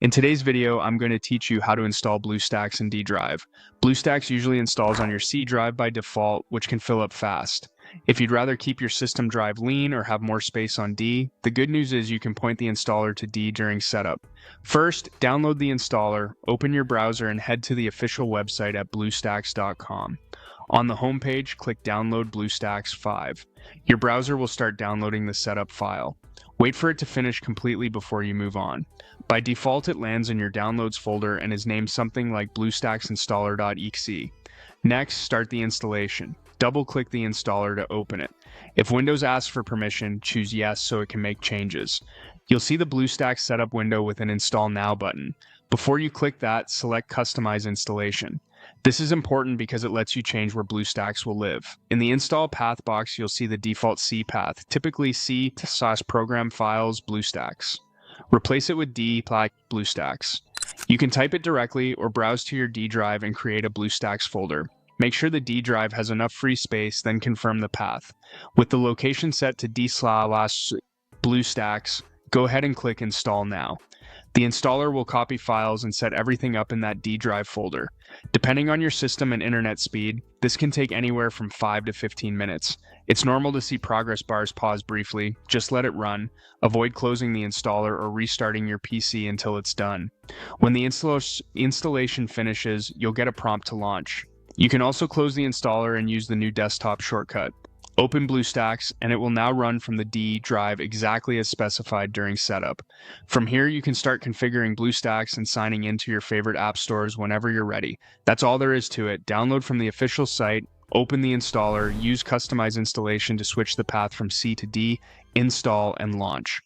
In today's video, I'm going to teach you how to install Bluestacks in D drive. Bluestacks usually installs on your C drive by default, which can fill up fast. If you'd rather keep your system drive lean or have more space on D, the good news is you can point the installer to D during setup. First, download the installer, open your browser, and head to the official website at bluestacks.com. On the home page, click Download Bluestacks 5. Your browser will start downloading the setup file. Wait for it to finish completely before you move on. By default, it lands in your Downloads folder and is named something like bluestacksinstaller.exe. Next, start the installation. Double-click the installer to open it. If Windows asks for permission, choose Yes so it can make changes. You'll see the BlueStacks setup window with an Install Now button. Before you click that, select Customize Installation. This is important because it lets you change where BlueStacks will live. In the Install Path box, you'll see the default C path, typically C/Program Files BlueStacks. Replace it with D BlueStacks. You can type it directly or browse to your D drive and create a BlueStacks folder. Make sure the D drive has enough free space, then confirm the path. With the location set to D/BlueStacks, go ahead and click Install Now. The installer will copy files and set everything up in that D drive folder. Depending on your system and internet speed, this can take anywhere from 5 to 15 minutes. It's normal to see progress bars pause briefly. Just let it run. Avoid closing the installer or restarting your PC until it's done. When the installation finishes, you'll get a prompt to launch. You can also close the installer and use the new desktop shortcut. Open BlueStacks, and it will now run from the D drive exactly as specified during setup. From here, you can start configuring BlueStacks and signing into your favorite app stores whenever you're ready. That's all there is to it. Download from the official site, open the installer, use Customize Installation to switch the path from C to D, install, and launch.